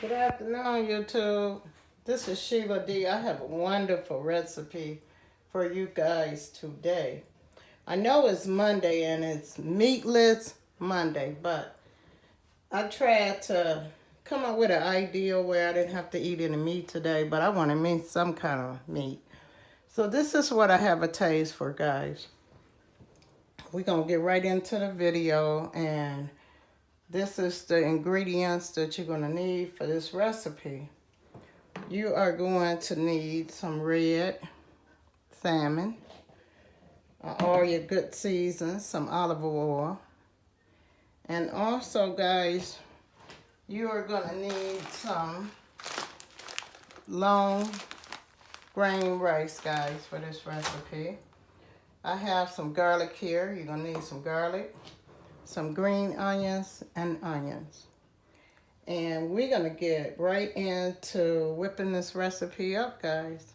Good afternoon, YouTube. This is Sheila D. I have a wonderful recipe for you guys today. I know it's Monday and it's meatless Monday, but I tried to come up with an idea where I didn't have to eat any meat today, but I want to make some kind of meat. So this is what I have a taste for, guys. We're going to get right into the video, and this is the ingredients that you're going to need for this recipe. You are going to need some red salmon, all your good seasons, some olive oil, and also, guys, you are going to need some long grain rice, guys, for this recipe. I have some garlic here. You're going to need some garlic, some green onions, and onions. And we're going to get right into whipping this recipe up, guys.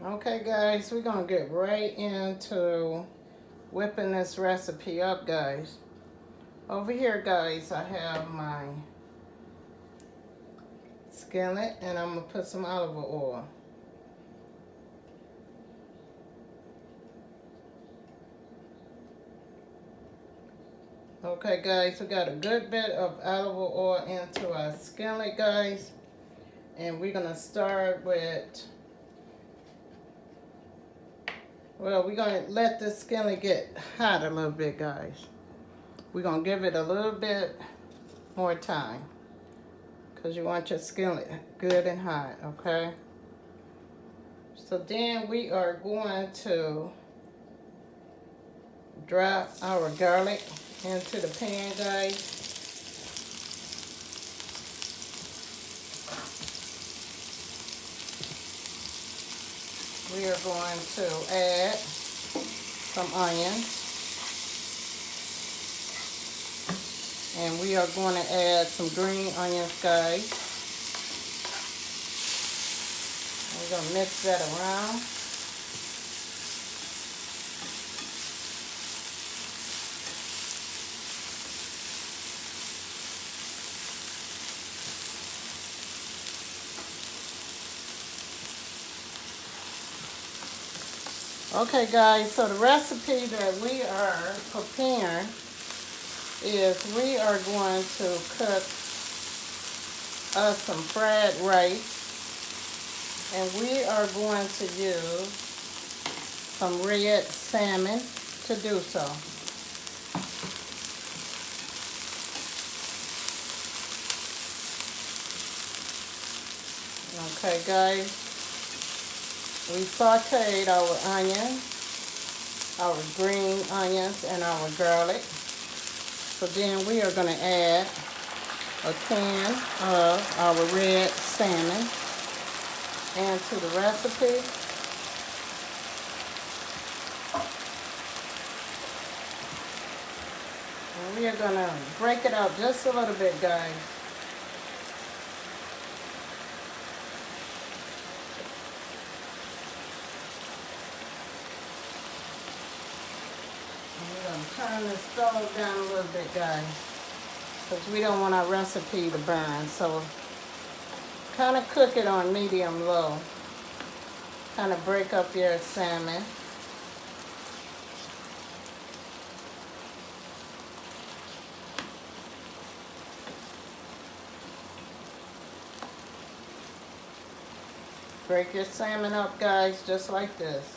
Okay, guys, we're going to get right into whipping this recipe up, guys. Over here, guys, I have my skillet, and I'm going to put some olive oil. Okay, guys, we got a good bit of olive oil into our skillet, guys. And we're going to start with, well, we're going to let this skillet get hot a little bit, guys. We're going to give it a little bit more time, because you want your skillet good and hot, okay? So then we are going to drop our garlic into the pan, guys. We are going to add some onions. And we are going to add some green onions, guys. We're going to mix that around. Okay, guys, so the recipe that we are preparing is we are going to cook us some fried rice, and we are going to use some red salmon to do so. Okay, guys, we sauteed our onions, our green onions, and our garlic. So then we are going to add a can of our red salmon into the recipe. And we are going to break it up just a little bit, guys. Turn the stove down a little bit, guys, because we don't want our recipe to burn. So kind of cook it on medium low. Kind of break up your salmon. Break your salmon up, guys, just like this.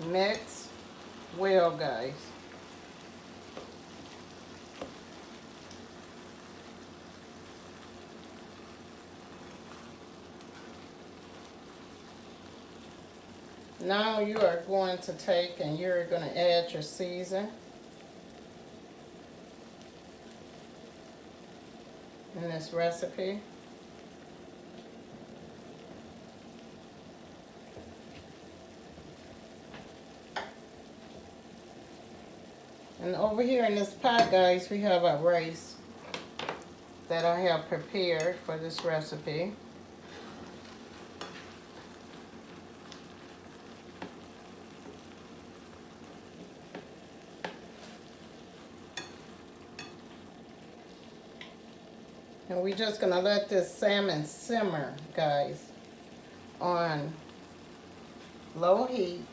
Mix well, guys. Now you are going to take and you're going to add your season in this recipe. And over here in this pot, guys, we have our rice that I have prepared for this recipe. And we're just gonna let this salmon simmer, guys, on low heat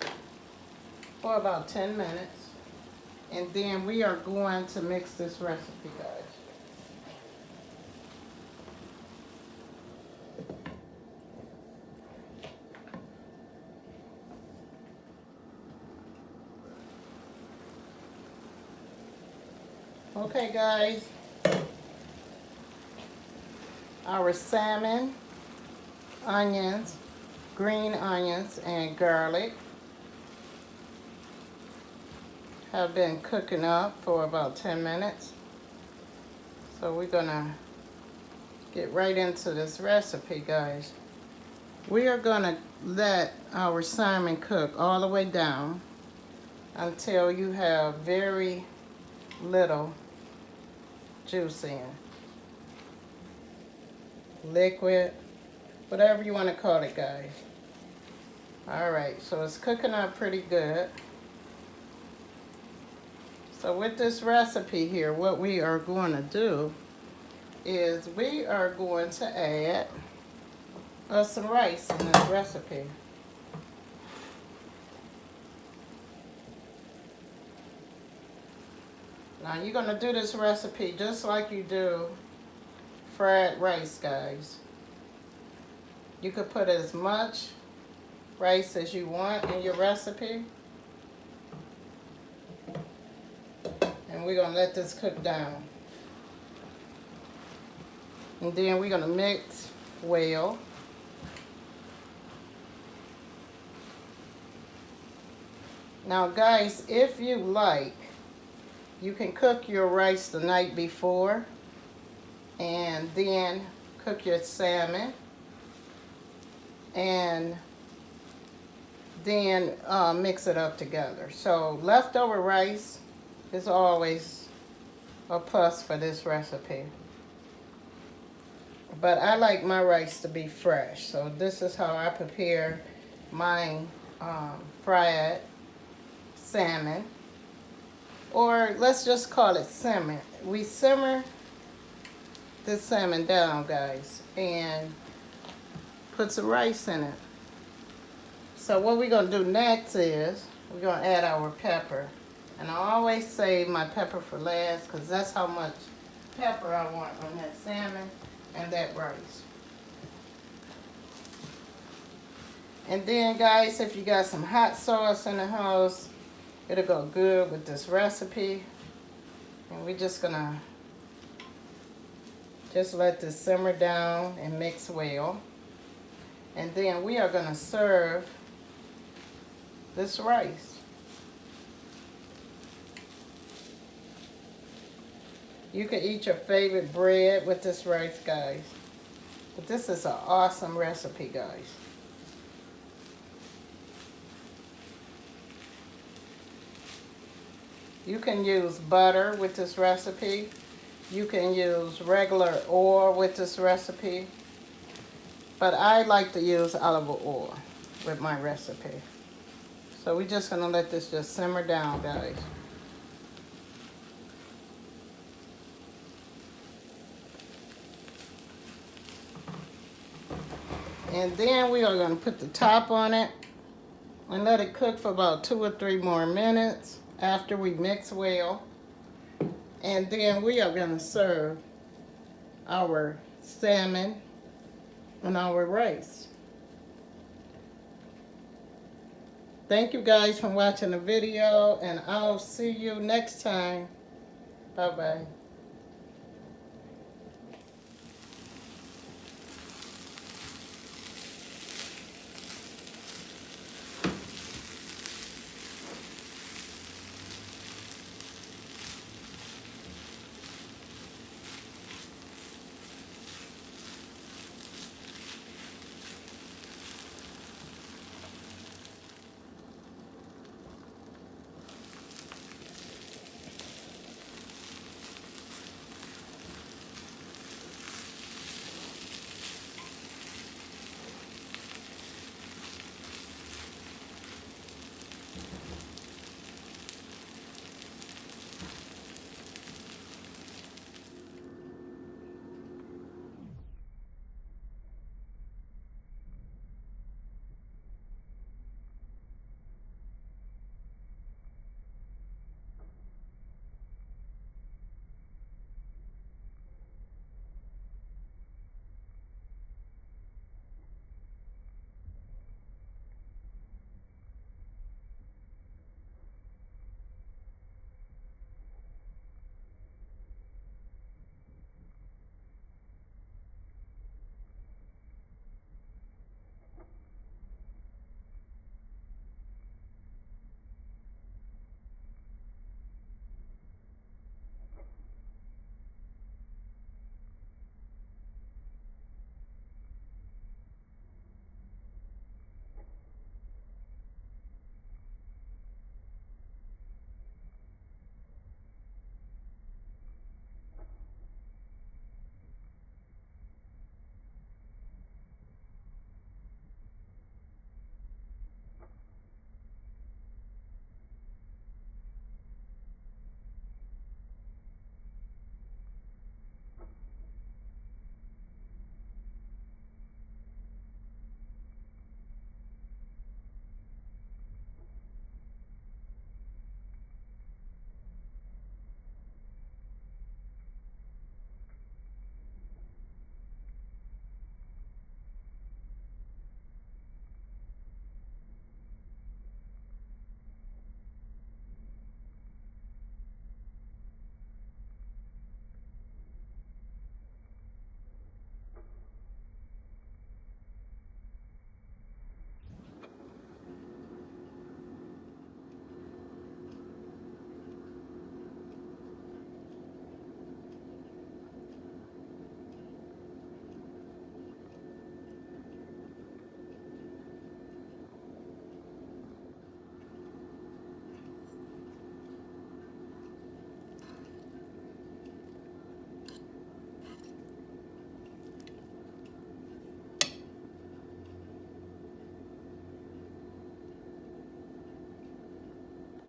for about 10 minutes. And then we are going to mix this recipe, guys. Okay, guys, our salmon, onions, green onions, and garlic have been cooking up for about 10 minutes. So we're gonna get right into this recipe, guys. We are gonna let our salmon cook all the way down until you have very little juice in. Liquid, whatever you want to call it, guys. Alright, so it's cooking up pretty good. So with this recipe here, what we are going to do is we are going to add some rice in this recipe. Now you're going to do this recipe just like you do fried rice, guys. You could put as much rice as you want in your recipe. And we're going to let this cook down. And then we're going to mix well. Now guys, if you like, you can cook your rice the night before and then cook your salmon and then mix it up together. So leftover rice is always a plus for this recipe. But I like my rice to be fresh, so this is how I prepare my fried salmon. Or let's just call it simmer. We simmer this salmon down, guys, and put some rice in it. So what we're going to do next is we're going to add our pepper. And I always save my pepper for last because that's how much pepper I want on that salmon and that rice. And then, guys, if you got some hot sauce in the house, it'll go good with this recipe. And we're just gonna let this simmer down and mix well. And then we are gonna serve this rice. You can eat your favorite bread with this rice, guys. But this is an awesome recipe, guys. You can use butter with this recipe. You can use regular oil with this recipe. But I like to use olive oil with my recipe. So we're just gonna let this just simmer down, guys. And then we are gonna put the top on it and let it cook for about 2 or 3 more minutes after we mix well. And then we are gonna serve our salmon and our rice. Thank you guys for watching the video, and I'll see you next time. Bye-bye.